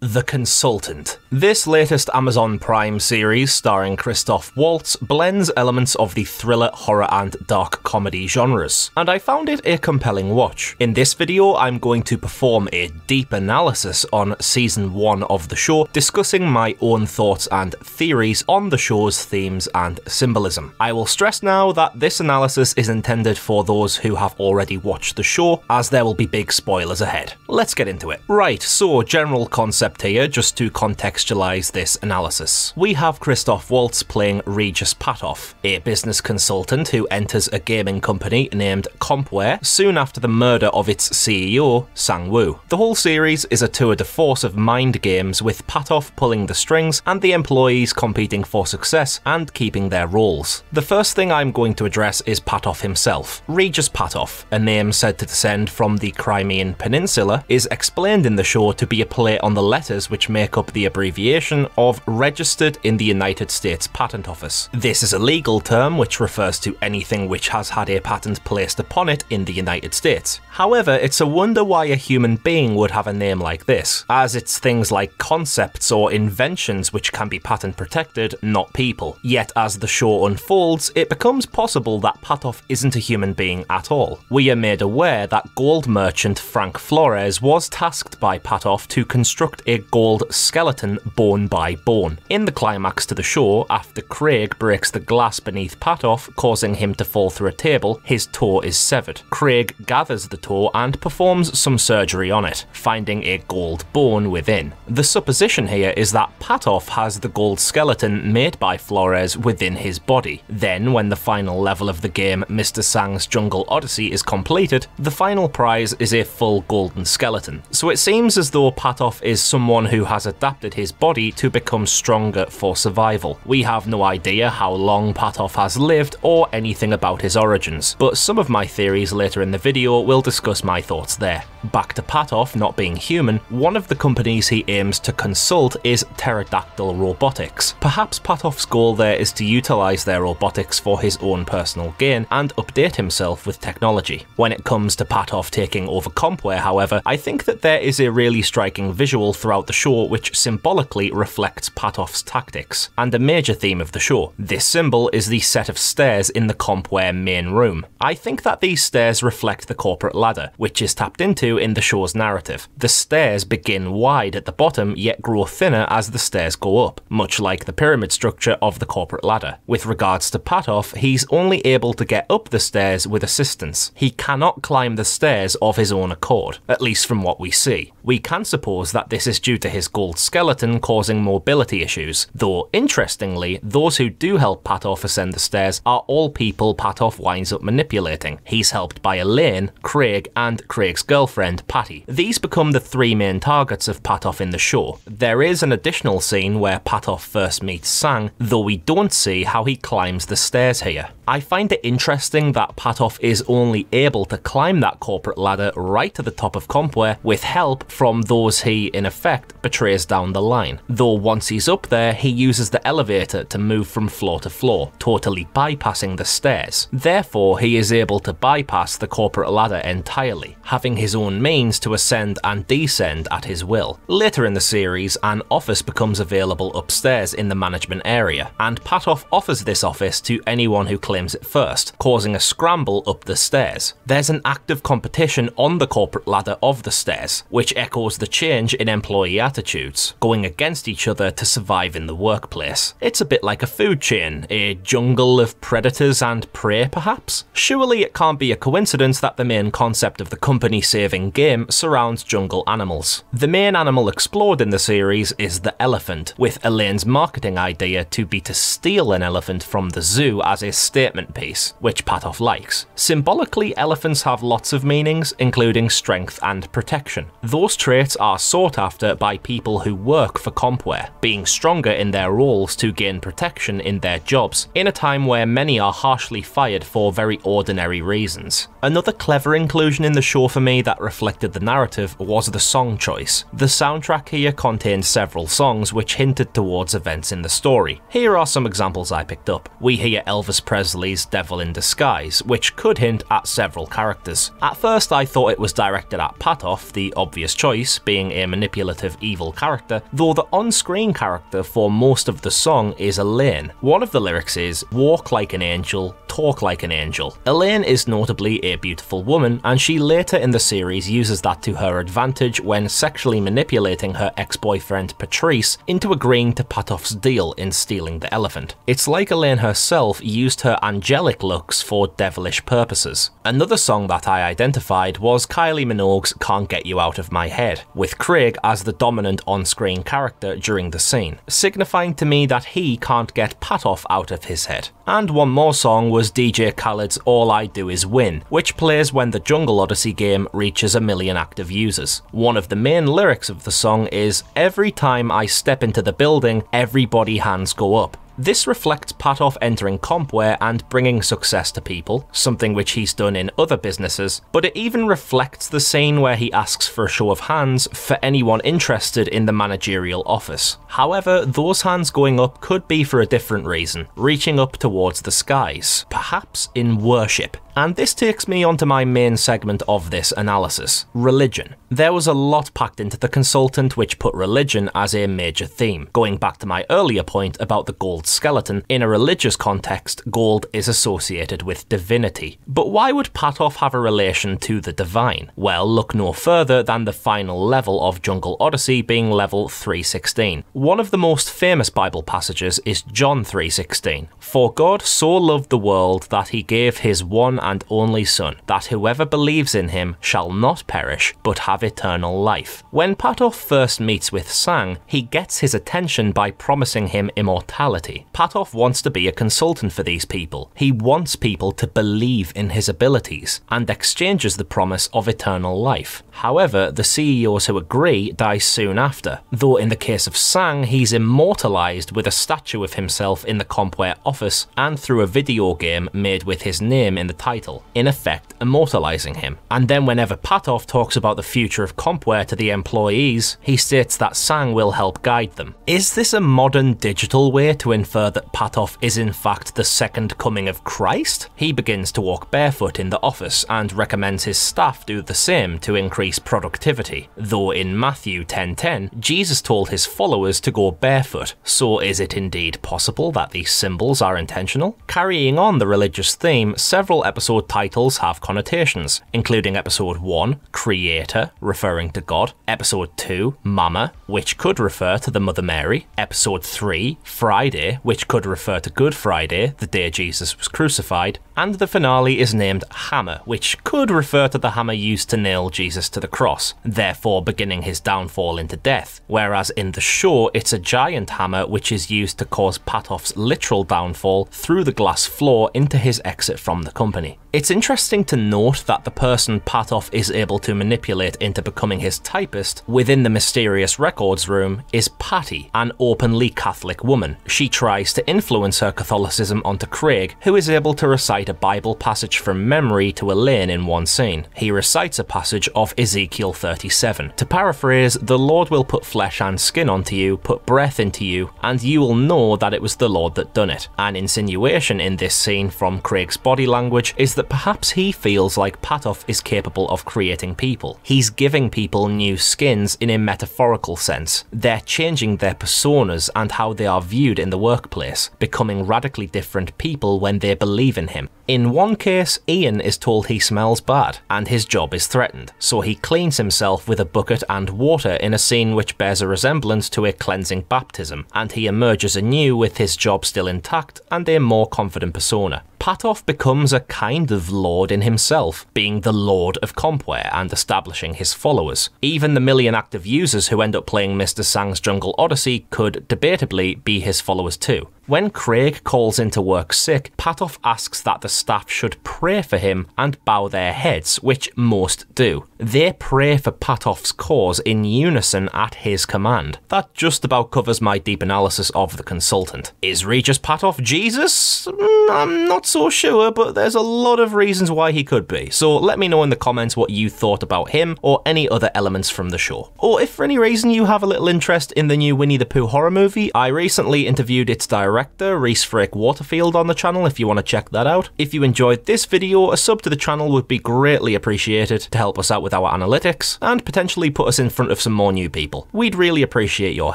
The Consultant. This latest Amazon Prime series starring Christoph Waltz blends elements of the thriller, horror and dark comedy genres, and I found it a compelling watch. In this video I'm going to perform a deep analysis on season 1 of the show, discussing my own thoughts and theories on the show's themes and symbolism. I will stress now that this analysis is intended for those who have already watched the show, as there will be big spoilers ahead. Let's get into it. Right, so general concept here, just to contextualize this analysis. We have Christoph Waltz playing Regus Patoff, a business consultant who enters a gaming company named CompWare soon after the murder of its CEO, Sang-woo. The whole series is a tour de force of mind games, with Patoff pulling the strings and the employees competing for success and keeping their roles. The first thing I'm going to address is Patoff himself. Regus Patoff, a name said to descend from the Crimean Peninsula, is explained in the show to be a play on the letters which make up the abbreviation of registered in the United States Patent Office. This is a legal term which refers to anything which has had a patent placed upon it in the United States. However, it's a wonder why a human being would have a name like this, as it's things like concepts or inventions which can be patent protected, not people. Yet as the show unfolds, it becomes possible that Patoff isn't a human being at all. We are made aware that gold merchant Frank Flores was tasked by Patoff to construct a gold skeleton bone by bone. In the climax to the show, after Craig breaks the glass beneath Patoff, causing him to fall through a table, his toe is severed. Craig gathers the toe and performs some surgery on it, finding a gold bone within. The supposition here is that Patoff has the gold skeleton made by Flores within his body. Then, when the final level of the game, Mr. Sang's Jungle Odyssey, is completed, the final prize is a full golden skeleton. So it seems as though Patoff is someone who has adapted his body to become stronger for survival. We have no idea how long Patoff has lived or anything about his origins, but some of my theories later in the video will discuss my thoughts there. Back to Patoff not being human, one of the companies he aims to consult is Pterodactyl Robotics. Perhaps Patoff's goal there is to utilize their robotics for his own personal gain and update himself with technology. When it comes to Patoff taking over CompWare, however, I think that there is a really striking visual throughout the show which symbolically reflects Patoff's tactics, and a major theme of the show. This symbol is the set of stairs in the CompWare main room. I think that these stairs reflect the corporate ladder, which is tapped into in the show's narrative. The stairs begin wide at the bottom, yet grow thinner as the stairs go up, much like the pyramid structure of the corporate ladder. With regards to Patoff, he's only able to get up the stairs with assistance. He cannot climb the stairs of his own accord, at least from what we see. We can suppose that this is due to his gold skeleton causing mobility issues, though interestingly, those who do help Patoff ascend the stairs are all people Patoff winds up manipulating. He's helped by Elaine, Craig, and Craig's girlfriend, Patty. These become the three main targets of Patoff in the show. There is an additional scene where Patoff first meets Sang, though we don't see how he climbs the stairs here. I find it interesting that Patoff is only able to climb that corporate ladder right to the top of CompWare with help from those he, in effect, betrays down the line. Though once he's up there, he uses the elevator to move from floor to floor, totally bypassing the stairs. Therefore, he is able to bypass the corporate ladder entirely, having his own means to ascend and descend at his will. Later in the series, an office becomes available upstairs in the management area, and Patoff offers this office to anyone who claims it first, causing a scramble up the stairs. There's an active competition on the corporate ladder of the stairs, which echoes the change in employee attitudes, going against each other to survive in the workplace. It's a bit like a food chain, a jungle of predators and prey perhaps? Surely it can't be a coincidence that the main concept of the company-saving game surrounds jungle animals. The main animal explored in the series is the elephant, with Elaine's marketing idea to be to steal an elephant from the zoo as a statement piece, which Patoff likes. Symbolically, elephants have lots of meanings, including strength and protection. Those traits are sought after by people who work for CompWare, being stronger in their roles to gain protection in their jobs, in a time where many are harshly fired for very ordinary reasons. Another clever inclusion in the show for me that reflected the narrative was the song choice. The soundtrack here contained several songs which hinted towards events in the story. Here are some examples I picked up. We hear Elvis Presley's Devil in Disguise, which could hint at several characters. At first I thought it was directed at Patoff, the obvious choice, being a manipulative manipulative evil character, though the on-screen character for most of the song is Elaine. One of the lyrics is, "Walk like an angel, talk like an angel." Elaine is notably a beautiful woman, and she later in the series uses that to her advantage when sexually manipulating her ex-boyfriend Patrice into agreeing to Patoff's deal in stealing the elephant. It's like Elaine herself used her angelic looks for devilish purposes. Another song that I identified was Kylie Minogue's "Can't Get You Out of My Head," with Craig as the dominant on-screen character during the scene, signifying to me that he can't get Patoff out of his head. And one more song was DJ Khaled's "All I Do Is Win," which plays when the Jungle Odyssey game reaches 1 million active users. One of the main lyrics of the song is, "Every time I step into the building, everybody hands go up." This reflects Patoff entering CompWare and bringing success to people, something which he's done in other businesses, but it even reflects the scene where he asks for a show of hands for anyone interested in the managerial office. However, those hands going up could be for a different reason, reaching up towards the skies, perhaps in worship. And this takes me onto my main segment of this analysis, religion. There was a lot packed into the consultant which put religion as a major theme. Going back to my earlier point about the gold skeleton, in a religious context, gold is associated with divinity. But why would Patoff have a relation to the divine? Well, look no further than the final level of Jungle Odyssey being level 316. One of the most famous Bible passages is John 3:16. "For God so loved the world that he gave his one and only Son, that whoever believes in him shall not perish, but have eternal life." When Patoff first meets with Sang, he gets his attention by promising him immortality. Patoff wants to be a consultant for these people. He wants people to believe in his abilities, and exchanges the promise of eternal life. However, the CEOs who agree die soon after, though in the case of Sang, he's immortalized with a statue of himself in the CompWare office and through a video game made with his name in the title, in effect immortalizing him. And then whenever Patoff talks about the future of CompWare to the employees, he states that Sang will help guide them. Is this a modern digital way to infer that Patoff is in fact the second coming of Christ? He begins to walk barefoot in the office and recommends his staff do the same to increase productivity, though in Matthew 10:10, Jesus told his followers to go barefoot. So is it indeed possible that these symbols are intentional? Carrying on the religious theme, several episode titles have connotations, including episode 1, Creator, referring to God, episode 2, Mama, which could refer to the Mother Mary, episode 3, Friday, which could refer to Good Friday, the day Jesus was crucified, and the finale is named Hammer, which could refer to the hammer used to nail Jesus to the cross, therefore beginning his downfall into death, whereas in the show it's a giant hammer which is used to cause Patoff's literal downfall through the glass floor into his exit from the company. It's interesting to note that the person Patoff is able to manipulate into becoming his typist within the mysterious records room is Patty, an openly Catholic woman. She tries to influence her Catholicism onto Craig, who is able to recite a Bible passage from memory to Elaine in one scene. He recites a passage of Ezekiel 37. To paraphrase, "The Lord will put flesh and skin onto you, put breath into you, and you will know that it was the Lord that done it." An insinuation in this scene from Craig's body language is that perhaps he feels like Patoff is capable of creating people. He's giving people new skins in a metaphorical sense. They're changing their personas and how they are viewed in the workplace, becoming radically different people when they believe in him. In one case, Ian is told he smells bad, and his job is threatened, so he cleans himself with a bucket and water in a scene which bears a resemblance to a cleansing baptism, and he emerges anew with his job still intact and a more confident persona. Patoff becomes a kind of lord in himself, being the lord of CompWare and establishing his followers. Even the million active users who end up playing Mr. Sang's Jungle Odyssey could debatably be his followers too. When Craig calls into work sick, Patoff asks that the staff should pray for him and bow their heads, which most do. They pray for Patoff's cause in unison at his command. That just about covers my deep analysis of the consultant. Is Regus Patoff Jesus? I'm not so sure, but there's a lot of reasons why he could be, so let me know in the comments what you thought about him or any other elements from the show. Or if for any reason you have a little interest in the new Winnie the Pooh horror movie, I recently interviewed its director, Rhys Frake Waterfield, on the channel if you want to check that out. If you enjoyed this video, a sub to the channel would be greatly appreciated to help us out with our analytics and potentially put us in front of some more new people. We'd really appreciate your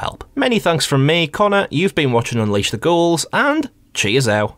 help. Many thanks from me, Connor, you've been watching Unleash the Ghouls, and cheers out.